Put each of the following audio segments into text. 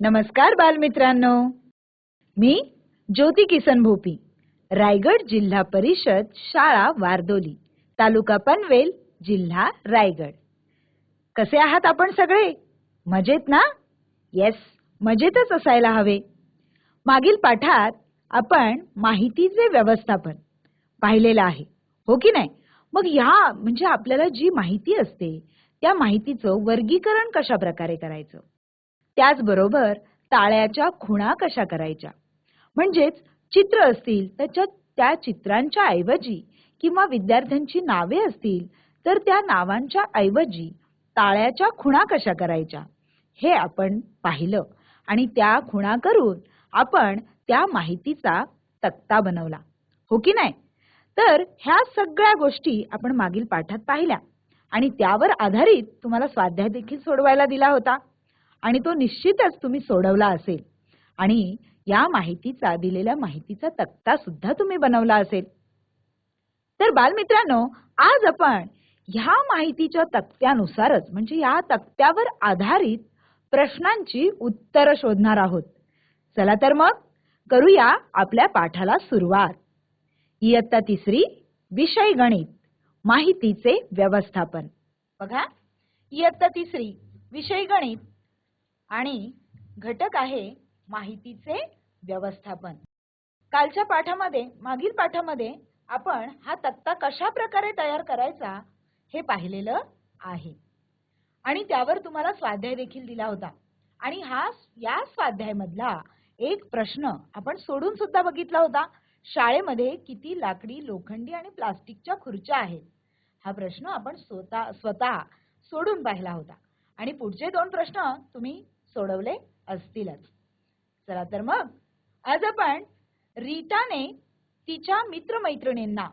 नमस्कार बालमित्रांनो, मी ज्योती किसन भोपी, रायगड जिल्हा परिषद शाळा वारदोली, तालुका पनवेल, जिल्हा रायगड. कसे आहात आपण सगळे? मजेत ना? येस, मजेतच असायला हवे. मागील पाठात आपण माहितीचे व्यवस्थापन पाहिलेलं आहे, हो की नाही? मग म्हणजे आपल्याला जी माहिती असते त्या माहितीचं वर्गीकरण कशा प्रकारे करायचं, त्याचबरोबर ताळ्याच्या खुणा कशा करायच्या, म्हणजेच चित्र असतील त्याच्यात त्या चित्रांच्या ऐवजी किंवा विद्यार्थ्यांची नावे असतील तर त्या नावांच्या ऐवजी ताळ्याच्या खुणा कशा करायच्या हे आपण पाहिलं आणि त्या खुणा करून आपण त्या माहितीचा तक्ता बनवला, हो की नाही? तर ह्या सगळ्या गोष्टी आपण मागील पाठात पाहिल्या आणि त्यावर आधारित तुम्हाला स्वाध्याय देखील सोडवायला दिला होता आणि तो निश्चितच तुम्ही सोडवला असेल आणि या माहितीचा दिलेल्या माहितीचा तक्ता सुद्धा तुम्ही बनवला असेल. तर बालमित्रांनो, आज आपण ह्या माहितीच्या तक्त्यानुसारच म्हणजे या तक्त्यावर आधारित प्रश्नांची उत्तरं शोधणार आहोत. चला तर मग करूया आपल्या पाठाला सुरुवात. इयत्ता 3 विषय गणित, माहितीचे व्यवस्थापन. बघा, इयत्ता 3 विषय गणित आणि घटक आहे माहितीचे व्यवस्थापन. कालच्या पाठामध्ये, मागील पाठामध्ये आपण हा तक्ता कशा प्रकारे तयार करायचा हे पाहिलेलं आहे आणि त्यावर तुम्हाला स्वाध्याय देखील दिला होता आणि या स्वाध्यायामधला एक प्रश्न आपण सोडून सुद्धा बघितला होता. शाळेमध्ये किती लाकडी, लोखंडी आणि प्लास्टिकच्या खुर्च्या आहेत, हा प्रश्न आपण स्वतः सोडून पाहिला होता आणि पुढचे 2 प्रश्न तुम्ही सोडवले असतीलच. चला तर मग आज आपण रीटाने तिच्या मित्रमैत्रिणींना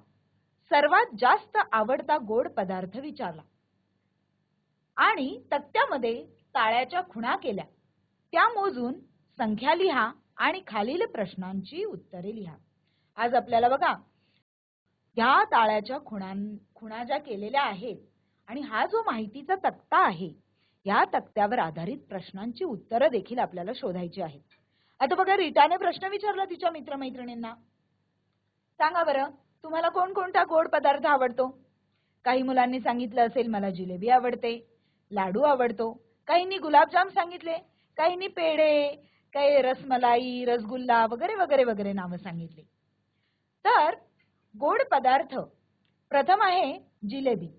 सर्वात जास्त आवडता गोड पदार्थ विचारला आणि तक्त्यामध्ये ताळ्याच्या खुणा केल्या, त्या मोजून संख्या लिहा आणि खालील प्रश्नांची उत्तरे लिहा. आज आपल्याला बघा या ताळ्याच्या खुणा ज्या केलेल्या आहेत आणि हा जो माहितीचा तक्ता आहे या तक्त्यावर आधारित प्रश्नांची उत्तरं देखील आपल्याला शोधायची आहेत. आता बघा, रीटाने प्रश्न विचारला तिच्या मित्रमैत्रिणींना, सांगा बरं तुम्हाला कोणकोणता गोड पदार्थ आवडतो? काही मुलांनी सांगितलं असेल मला जिलेबी आवडते, लाडू आवडतो, काहींनी गुलाबजाम सांगितले, काहींनी पेढे, काही रसमलाई, रसगुल्ला वगैरे वगैरे वगैरे नावं सांगितली. तर गोड पदार्थ प्रथम आहे जिलेबी.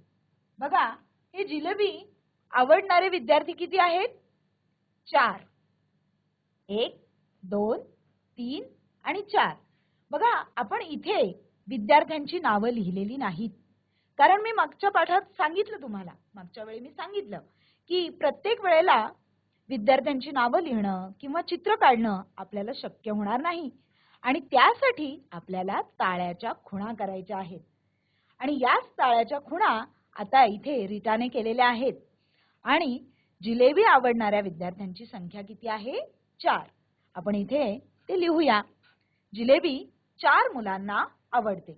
बघा, हे जिलेबी आवडणारे विद्यार्थी किती आहेत? 4. 1, 2, 3 आणि 4. बघा, आपण इथे विद्यार्थ्यांची नावं लिहिलेली नाहीत, कारण मी मागच्या पाठात सांगितलं तुम्हाला, मागच्या वेळी मी सांगितलं की प्रत्येक वेळेला विद्यार्थ्यांची नावं लिहिणं किंवा चित्र काढणं आपल्याला शक्य होणार नाही आणि त्यासाठी आपल्याला ताळ्याच्या खुणा करायच्या आहेत आणि याच ताळ्याच्या खुणा आता इथे रीटाने केलेल्या आहेत आणि जिलेबी आवडणाऱ्या विद्यार्थ्यांची संख्या किती आहे? 4. आपण इथे ते लिहूया. जिलेबी 4 मुलांना आवडते.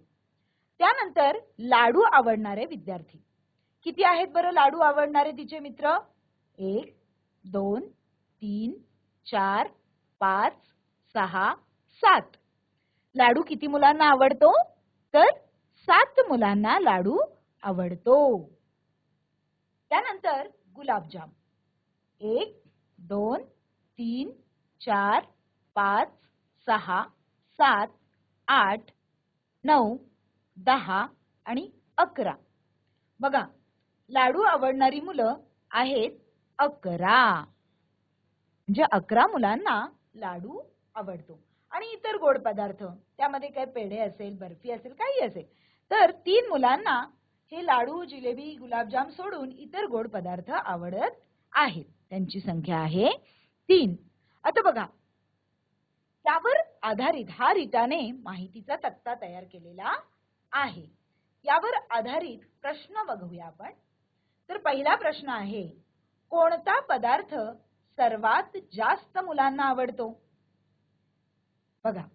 त्यानंतर लाडू आवडणारे विद्यार्थी किती आहेत बरं? लाडू आवडणारे तिचे मित्र 1, 2, 3, 4, 5, 6, 7. लाडू किती मुलांना आवडतो? तर 7 मुलांना लाडू आवडतो. त्यानंतर गुलाबजाम 1, 2, 3, 4, 5, 6, 7, 8, 9, 10 आणि 11. बघा, लाडू आवडणारी मुलं आहेत 11. म्हणजे 11 मुलांना लाडू आवडतो आणि इतर गोड पदार्थ, त्यामध्ये काय पेढे असेल, बर्फी असेल, काही असेल, तर 3 मुलांना हे लाडू, जिलेबी, गुलाबजाम सोडून इतर गोड पदार्थ आवडत आहेत. त्यांची संख्या आहे 3. आता बघा, त्यावर आधारित हा रीटाने माहितीचा तक्ता तयार केलेला आहे. यावर आधारित प्रश्न बघूया आपण. तर पहिला प्रश्न आहे, कोणता पदार्थ सर्वात जास्त मुलांना आवडतो? बघा,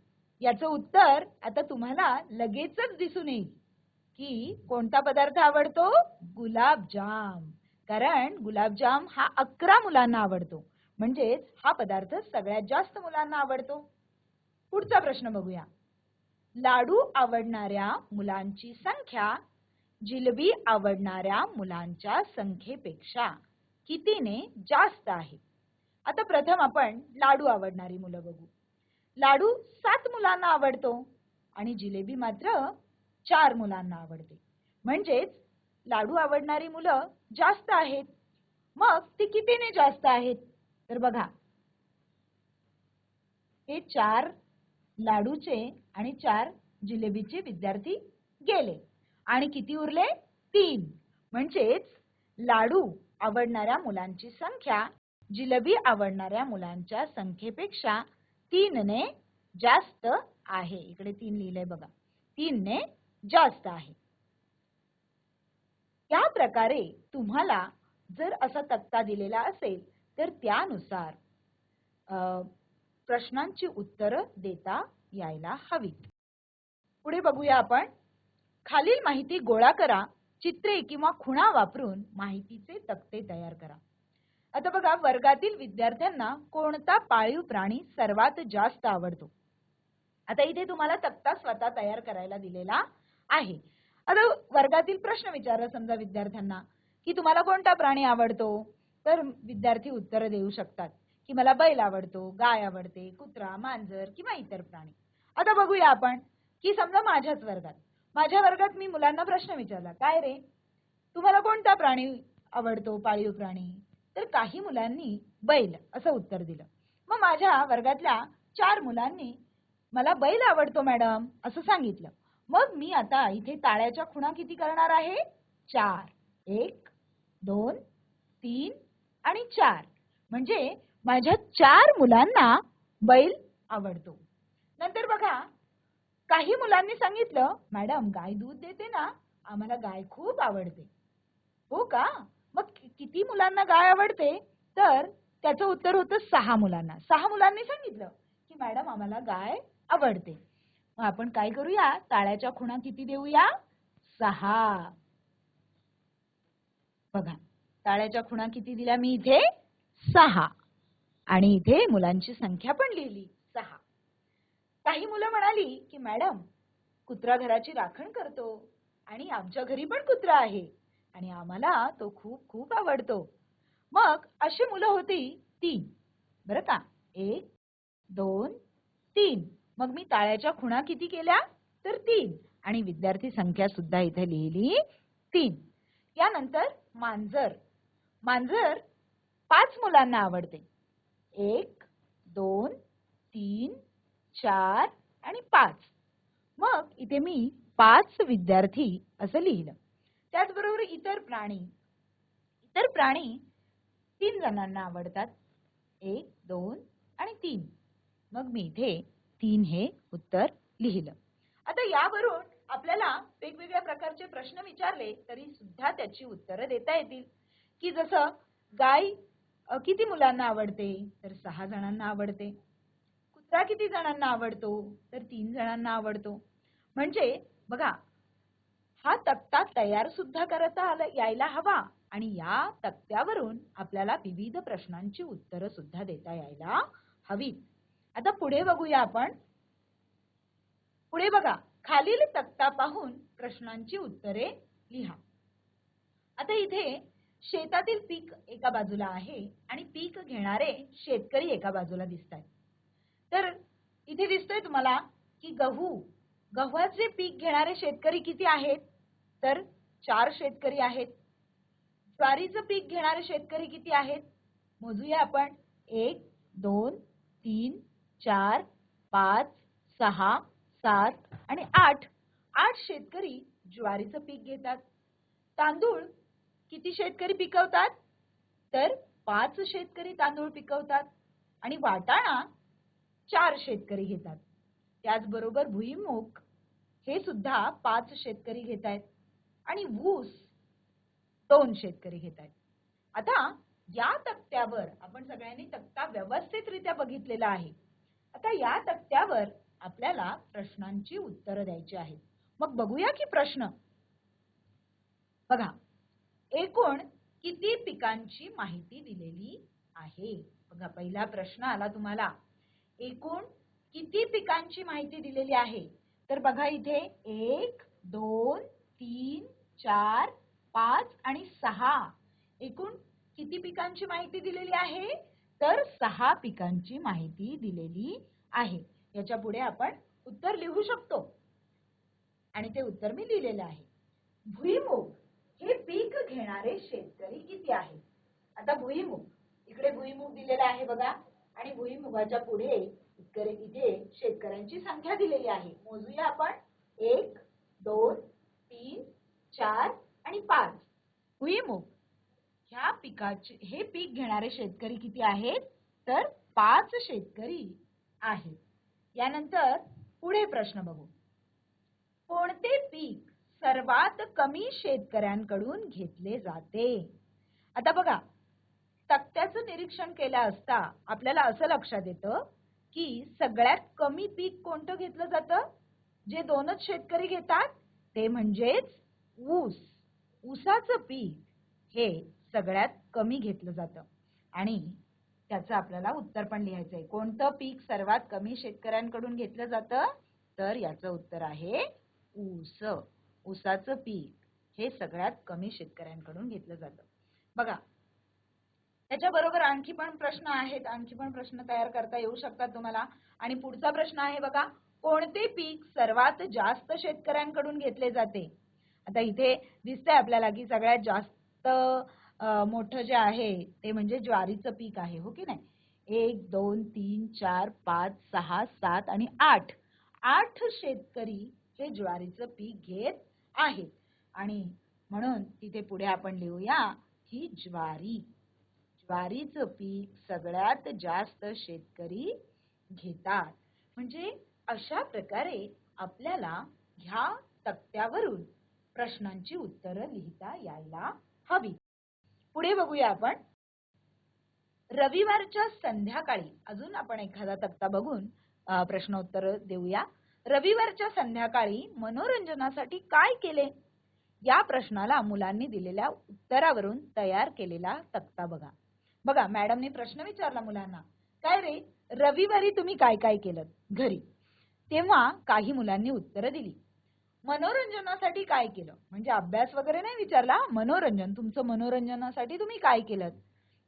याचं उत्तर आता तुम्हाला लगेचच दिसून येईल की कोणता पदार्थ आवडतो? गुलाबजाम. कारण गुलाबजाम हा 11 मुलांना आवडतो म्हणजेच हा पदार्थ सगळ्यात जास्त मुलांना आवडतो. पुढचा प्रश्न बघूया. लाडू आवडणाऱ्या मुलांची संख्या जिलेबी आवडणाऱ्या मुलांच्या संख्येपेक्षा कितीने जास्त आहे? आता प्रथम आपण लाडू आवडणारी मुलं बघू. लाडू 7 मुलांना आवडतो आणि जिलेबी मात्र 4 मुलांना आवडते. म्हणजेच लाडू आवडणारी मुलं जास्त आहेत. मग ती कितीने जास्त आहेत? तर बघा, हे 4 लाडूचे आणि 4 जिलेबीचे विद्यार्थी गेले आणि किती उरले? 3. म्हणजेच लाडू आवडणाऱ्या मुलांची संख्या जिलेबी आवडणाऱ्या मुलांच्या संख्येपेक्षा 3 ने जास्त आहे. इकडे 3 लिहिलंय बघा. 3 ने जास्त आहे. या प्रकारे तुम्हाला जर असा तक्ता दिलेला असेल तर त्यानुसार प्रश्नांची उत्तरं देता यायला हवीत. पुढे बघूया आपण. खालील माहिती गोळा करा. चित्रे किंवा खुणा वापरून माहितीचे तक्ते तयार करा. आता बघा, वर्गातील विद्यार्थ्यांना कोणता पाळीव प्राणी सर्वात जास्त आवडतो? आता इथे तुम्हाला तक्ता स्वतः तयार करायला दिलेला आहे. आता वर्गातील प्रश्न विचारला समजा विद्यार्थ्यांना की तुम्हाला कोणता प्राणी आवडतो, तर विद्यार्थी उत्तर देऊ शकतात की मला बैल आवडतो, गाय आवडते, कुत्रा, मांजर किंवा इतर प्राणी. आता बघूया आपण की समजा माझ्या वर्गात मी मुलांना प्रश्न विचारला, काय रे तुम्हाला कोणता प्राणी आवडतो, पाळीव प्राणी? तर काही मुलांनी बैल असं उत्तर दिलं. मग माझ्या वर्गातल्या 4 मुलांनी मला बैल आवडतो मॅडम असं सांगितलं. मग मी आता इथे टाळ्याच्या खुणा किती करणार आहे? 4. 1, 2, 3 आणि 4. म्हणजे माझ्या 4 मुलांना बैल आवडतो. नंतर बघा, काही मुलांनी सांगितलं, मॅडम गाय दूध देते ना, आम्हाला गाय खूप आवडते. हो का? मग किती मुलांना गाय आवडते? तर त्याचं उत्तर होतं 6 मुलांना. 6 मुलांनी सांगितलं की मॅडम आम्हाला गाय आवडते. मग आपण काय करूया? टाळ्याच्या खुणा किती देऊया? 6. बघा, टाळ्याच्या खुणा किती दिल्या मी इथे? 6. आणि इथे मुलांची संख्या पण लिहिली 6. काही मुलं म्हणाली की मॅडम कुत्रा घराची राखण करतो आणि आमच्या घरी पण कुत्रा आहे आणि आम्हाला तो खूप खूप आवडतो. मग अशी मुलं होती 3. बरं का? 1, 2, 3. मग मी टाळ्याच्या खुणा किती केल्या? तर 3. आणि विद्यार्थी संख्या सुद्धा इथे लिहिली 3. यानंतर मांजर. मांजर 5 मुलांना आवडते. 1, 2, 3, 4 आणि 5. मग इथे मी 5 विद्यार्थी असं लिहिलं. त्याचबरोबर इतर प्राणी 3 जणांना आवडतात. 1, 2 आणि 3. मग मी इथे 3 हे उत्तर लिहिलं. आता यावरून आपल्याला वेगवेगळ्या प्रकारचे प्रश्न विचारले तरी सुद्धा त्याची उत्तरं देता येतील. की जसं गाय किती मुलांना आवडते? तर 6 जणांना आवडते. कुत्रा किती जणांना आवडतो? तर 3 जणांना आवडतो. म्हणजे बघा, हा तक्ता तयार सुद्धा करता यायला हवा आणि या तक्त्यावरून आपल्याला विविध प्रश्नांची उत्तरं सुद्धा देता यायला हवीत. आता पुढे बघूया आपण. पुढे बघा, खालील तक्ता पाहून प्रश्नांची उत्तरे लिहा. आता इथे शेतातील पीक एका बाजूला आहे आणि पीक घेणारे शेतकरी एका बाजूला दिसतात. तर इथे दिसतंय तुम्हाला की गव्हाचे पीक घेणारे शेतकरी किती आहेत? तर 4 शेतकरी आहेत. ज्वारीचं पीक घेणारे शेतकरी किती आहेत? मोजूया आपण. 1, 2, 3, 4, 5, 6, 7 आणि 8. 8 शेतकरी ज्वारीचं पीक घेतात. तांदूळ किती शेतकरी पिकवतात? तर 5 शेतकरी तांदूळ पिकवतात आणि वाटाणा 4 शेतकरी घेतात. त्याचबरोबर भुईमूग हे सुद्धा 5 शेतकरी घेतायत आणि ऊस 2 शेतकरी घेतायत. आता या तक्त्यावर आपण सगळ्यांनी तक्ता व्यवस्थितरित्या बघितलेला आहे. आता या तक्त्यावर आपल्याला प्रश्नांची उत्तरं द्यायची आहेत. मग बघूया की प्रश्न. बघा, एकूण किती पिकांची माहिती दिलेली आहे. बघा पहिला प्रश्न आला तुम्हाला, एकूण किती पिकांची माहिती दिलेली आहे? तर बघा इथे 1, 2, 3, 4, 5 आणि 6. एकूण किती पिकांची माहिती दिलेली आहे? तर 6 पिकांची माहिती दिलेली आहे. याच्या पुढे आपण उत्तर लिहू शकतो आणि ते उत्तर मी लिहिलेलं आहे. भुईमूग हे पीक घेणारे शेतकरी किती आहेत? आता भुईमूग, इकडे भुईमूग दिलेला आहे बघा, आणि भुईमुगाच्या पुढे इथे शेतकऱ्यांची संख्या दिलेली आहे. मोजूया आपण. 1, 2, 3, 4 आणि 5. भुईमूग ह्या पिकाचे हे पीक घेणारे शेतकरी किती आहेत? तर 5 शेतकरी आहेत. यानंतर पुढे प्रश्न बघू. कोणते पीक सर्वात कमी शेतकऱ्यांकडून घेतले जाते? आता बघा, तक्त्याचं निरीक्षण केलं असता आपल्याला असं लक्षात येतं की सगळ्यात कमी पीक कोणतं घेतलं जातं? जे 2च शेतकरी घेतात ते म्हणजेच ऊस. ऊसाचं पीक हे सगळ्यात कमी घेतलं जातं आणि त्याचं आपल्याला उत्तर पण लिहायचंय. कोणतं पीक सर्वात कमी शेतकऱ्यांकडून घेतलं जातं? तर याचं उत्तर आहे ऊस. ऊसाचं पीक हे सगळ्यात कमी शेतकऱ्यांकडून घेतलं जातं. बघा, त्याच्याबरोबर आणखी पण प्रश्न आहेत, आणखी पण प्रश्न तयार करता येऊ शकतात तुम्हाला. आणि पुढचा प्रश्न आहे बघा, कोणते पीक सर्वात जास्त शेतकऱ्यांकडून घेतले जाते? आता इथे दिसतंय आपल्याला की सगळ्यात जास्त मोठं जे आहे ते म्हणजे ज्वारीचं पीक आहे, हो की नाही? 1, 2, 3, 4, 5, 6, 7 आणि 8. 8 शेतकरी हे ज्वारीचं पीक घेत आहेत आणि म्हणून तिथे पुढे आपण लिहूया ही ज्वारी. ज्वारीचं पीक सगळ्यात जास्त शेतकरी घेतात. म्हणजे अशा प्रकारे आपल्याला ह्या तक्त्यावरून प्रश्नांची उत्तरं लिहिता यायला हवी. पुढे बघूया आपण. रविवारच्या संध्याकाळी अजून आपण एखादा तक्ता बघून प्रश्नोत्तर देऊया. रविवारच्या संध्याकाळी मनोरंजनासाठी काय केले? या प्रश्नाला मुलांनी दिलेल्या उत्तरावरून तयार केलेला तक्ता बघा. बघा, मॅडमने प्रश्न विचारला मुलांना, काय रे, रविवारी तुम्ही काय काय केलं घरी? तेव्हा काही मुलांनी उत्तरं दिली. मनोरंजनासाठी काय केलं? म्हणजे अभ्यास वगैरे नाही विचारला, मनोरंजन, तुमचं मनोरंजनासाठी तुम्ही काय केलं?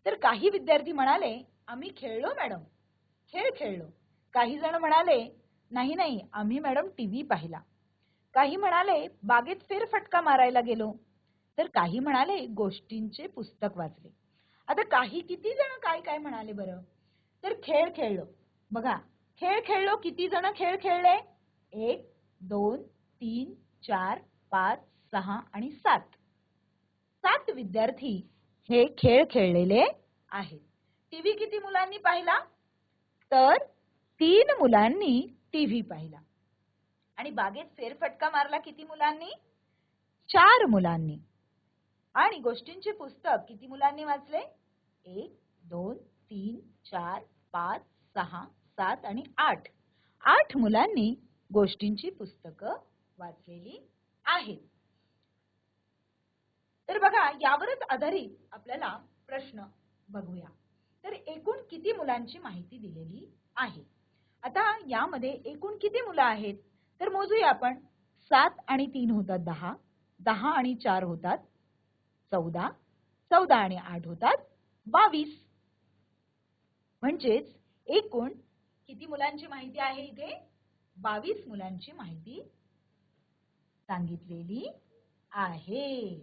तर काही विद्यार्थी म्हणाले, आम्ही खेळलो मॅडम, खेळ खेळलो. काही जण म्हणाले, नाही नाही, आम्ही मॅडम टीव्ही पाहिला. काही म्हणाले, बागेत फेरफटका मारायला गेलो. तर काही म्हणाले, गोष्टींचे पुस्तक वाचले. आता काही किती जण काय काय म्हणाले बरं? तर खेळ खेळलो. बघा, खेळ खेळलो, किती जण खेळ खेळले? 1, 2, 3, 4, 5, 6 आणि 7. 7 विद्यार्थी हे खेळ खेळलेले आहेत. टीव्ही किती मुलांनी पाहिला? तर 3 मुलांनी टीव्ही पाहिला. आणि बागेत फेरफटका मारला किती मुलांनी? 4 मुलांनी. आणि गोष्टींचे पुस्तक किती मुलांनी वाचले? 1, 2, 3, 4, 5, 6, 7 आणि 8. 8 मुलांनी गोष्टींची पुस्तकं वाचलेली आहेत. तर बघा, यावरच आधारित आपल्याला प्रश्न बघूया. तर एकूण किती मुलांची माहिती दिलेली आहे? आता यामध्ये एकूण किती मुलं आहेत? तर मोजूया आपण. 7 आणि 3 होतात 10, 10 आणि 4 होतात 14, 14 आणि 8 होतात 22. म्हणजेच एकूण किती मुलांची माहिती आहे इथे? 22 मुलांची माहिती सांगितलेली आहे.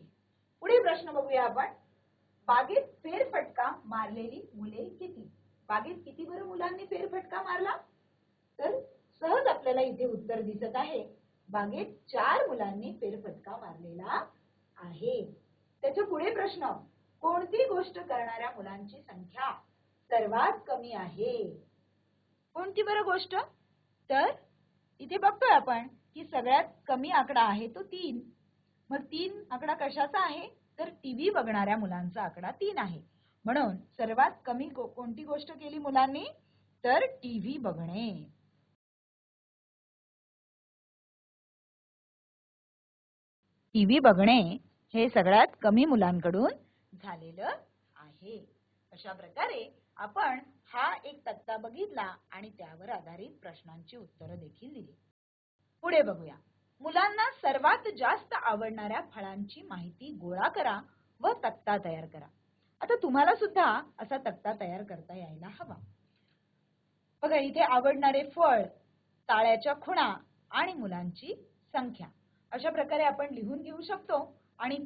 पुढे प्रश्न बघूया आपण. बागेत फेरफटका मारलेली मुले किती? बागेत किती बरं मुलांनी फेरफटका मारला? तर सहज आपल्याला इथे उत्तर दिसत आहे. बागेत 4 मुलांनी फेरफटका मारलेला आहे. त्याच्या पुढे प्रश्न, कोणती गोष्ट करणाऱ्या मुलांची संख्या सर्वात कमी आहे? कोणती बरं गोष्ट? तर इथे बघतोय आपण की सगळ्यात कमी आकडा आहे तो 3. मग 3 आकडा कशाचा आहे? तर टीव्ही बघणाऱ्या मुलांचा आकडा 3 आहे. म्हणून सर्वात कमी कोणती गोष्ट केली मुलांनी? तर टीव्ही बघणे. टीव्ही बघणे हे सगळ्यात कमी मुलांकडून झालेलं आहे. अशा प्रकारे आपण हा एक तक्ता बघितला आणि त्यावर आधारित प्रश्नांची उत्तरं देखील दिली. पुढे बघूया. मुलांना सर्वात जास्त आवडणाऱ्या फळांची माहिती गोळा करा व तक्ता तयार करा. आता तुम्हाला सुद्धा असा तक्ता तयार करता यायला हवा. बघा, इथे आवडणारे फळ, ताळ्याच्या खुणा आणि मुलांची संख्या अशा प्रकारे आपण लिहून घेऊ शकतो आणि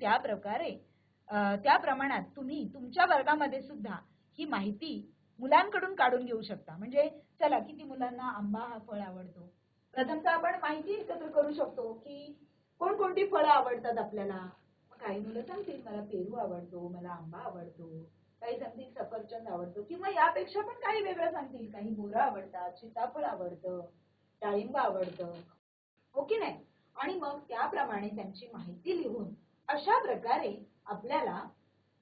त्या प्रमाणात तुम्ही तुमच्या वर्गामध्ये सुद्धा ही माहिती मुलांकडून काढून घेऊ शकता. म्हणजे चला, किती मुलांना आंबा हा फळ आवडतो. प्रथमतः आपण माहिती एकत्र करू शकतो की कोणकोणती फळं आवडतात आपल्याला. काही मुलं सांगतील मला पेरू आवडतो, मला आंबा आवडतो, काही सांगतील सफरचंद आवडतो, किंवा यापेक्षा पण काही वेगळं सांगतील. काही बोरं आवडतात, सीताफळ आवडतं, डाळिंब आवडतं, हो की नाही. आणि मग त्याप्रमाणे त्यांची माहिती लिहून अशा प्रकारे आपल्याला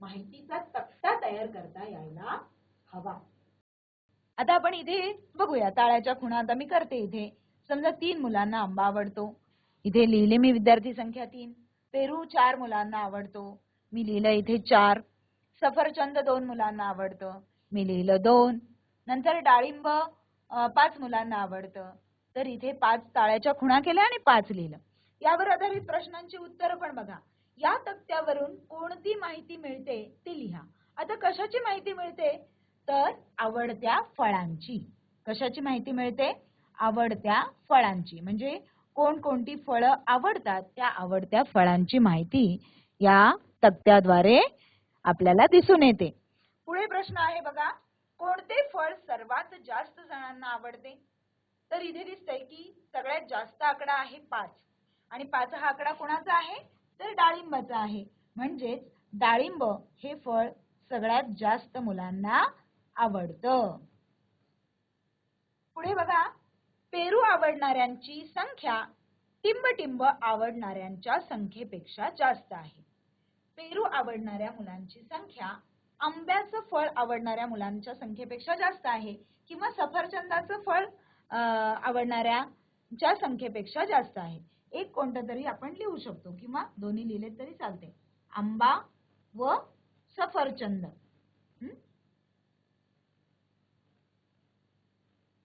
माहितीचा तक्ता तयार करता यायला हवा. आता आपण इथे बघूया ताळ्याच्या खुणा. आता मी करते. इथे समजा 3 मुलांना आंबा आवडतो. इथे लिहिले मी विद्यार्थी संख्या 3. पेरू 4 मुलांना आवडतो, मी लिहिलं इथे 4. सफरचंद 2 मुलांना आवडतं, मी लिहिलं 2. नंतर डाळिंब 5 मुलांना आवडतं, तर इथे 5 ताळ्याच्या खुणा केल्या आणि 5 लिहिलं. यावर आधारित प्रश्नांची उत्तरं पण बघा. या तक्त्यावरून कोणती माहिती मिळते ती लिहा. आता कशाची माहिती मिळते? तर आवडत्या फळांची. कशाची माहिती मिळते? आवडत्या फळांची. म्हणजे कोणकोणती फळं आवडतात त्या आवडत्या फळांची माहिती या तक्त्याद्वारे आपल्याला दिसून येते. पुढे प्रश्न आहे बघा, कोणते फळ सर्वात जास्त जणांना आवडते? तर इथे दिसतंय की सगळ्यात जास्त आकडा आहे 5 आणि 5 हा आकडा कोणाचा आहे? तर डाळिंबाचा आहे. म्हणजेच डाळिंब हे फळ सगळ्यात जास्त मुलांना आवडतं. पुढे बघा, पेरू आवडणाऱ्यांची संख्या टिंबटिंब आवडणाऱ्यांच्या संख्येपेक्षा जास्त आहे. पेरू आवडणाऱ्या मुलांची संख्या आंब्याचं फळ आवडणाऱ्या मुलांच्या संख्येपेक्षा जास्त आहे, किंवा सफरचंदाचं फळ आवडणाऱ्यांच्या संख्येपेक्षा जास्त आहे. एक कोणतं तरी आपण लिहू शकतो किंवा दोन्ही लिहिले तरी चालते. आंबा व सफरचंद.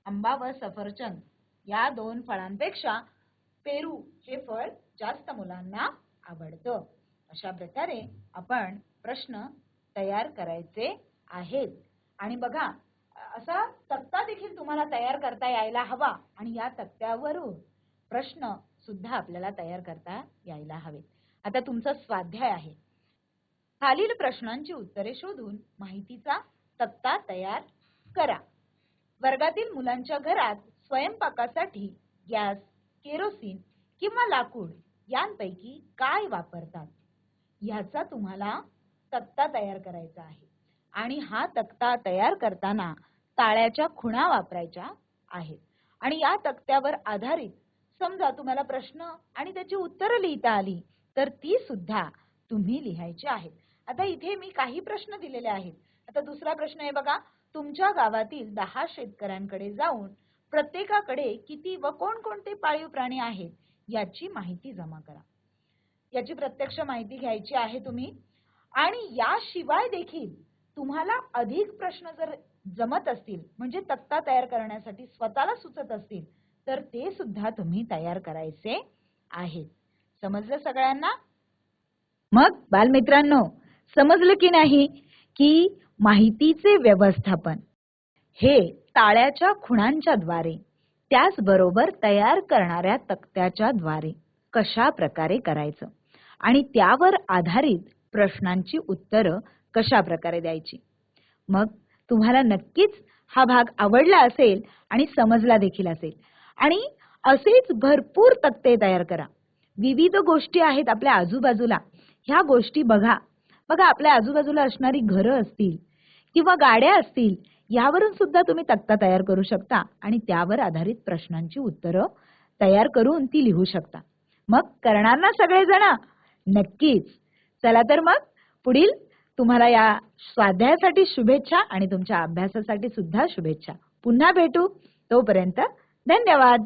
आंबा व सफरचंद या 2 फळांपेक्षा पेरू हे फळ जास्त मुलांना आवडतं. अशा प्रकारे आपण प्रश्न तयार करायचे आहेत. आणि बघा, असा तक्ता देखील तुम्हाला तयार करता यायला हवा आणि या तक्त्यावरून प्रश्न सुद्धा आपल्याला तयार करता यायला हवेत. आता तुमचा स्वाध्याय आहे. खालील प्रश्नांची उत्तरे शोधून माहितीचा तक्ता तयार करा. वर्गातील मुलांच्या घरात स्वयंपाकासाठी गॅस, केरोसिन किंवा लाकूड यांपैकी काय वापरतात? ह्याचा तुम्हाला तक्ता तयार करायचा आहे. आणि हा तक्ता तयार करताना ताळ्याच्या खुणा वापरायच्या आहेत. आणि या तक्त्यावर आधारित समजा तुम्हाला प्रश्न आणि त्याची उत्तरं लिहिता आली तर ती सुद्धा तुम्ही लिहायची आहेत. आता इथे मी काही प्रश्न दिलेले आहेत. आता दुसरा प्रश्न आहे बघा, तुमच्या गावातील 10 शेतकऱ्यांकडे जाऊन प्रत्येकाकडे किती व कोणकोणते पाळीव प्राणी आहेत याची माहिती जमा करा. याची प्रत्यक्ष माहिती घ्यायची आहे तुम्ही. आणि याशिवाय देखील तुम्हाला अधिक प्रश्न जर जमत असतील, म्हणजे तक्ता तयार करण्यासाठी स्वतःला सुचत असतील, तर ते सुद्धा तुम्ही तयार करायचे आहेत. समजलं सगळ्यांना? मग बालमित्रांनो, समजलं की नाही की माहितीचे व्यवस्थापन हे ताळ्याच्या खुणांच्या द्वारे, त्याचबरोबर तयार करणाऱ्या तक्त्याच्या द्वारे कशा प्रकारे करायचं आणि त्यावर आधारित प्रश्नांची उत्तरं कशा प्रकारे द्यायची. मग तुम्हाला नक्कीच हा भाग आवडला असेल आणि समजला देखील असेल. आणि असेच भरपूर तक्ते तयार करा. विविध गोष्टी आहेत आपल्या आजूबाजूला, ह्या गोष्टी बघा. आपल्या आजूबाजूला असणारी घरं असतील किंवा गाड्या असतील, यावरून सुद्धा तुम्ही तक्ता तयार करू शकता आणि त्यावर आधारित प्रश्नांची उत्तरं तयार करून ती लिहू शकता. मग करणार ना सगळेजण? नक्कीच. चला तर मग पुढील तुम्हाला या स्वाध्यायासाठी शुभेच्छा आणि तुमच्या अभ्यासासाठी सुद्धा शुभेच्छा. पुन्हा भेटू. तोपर्यंत धन्यवाद.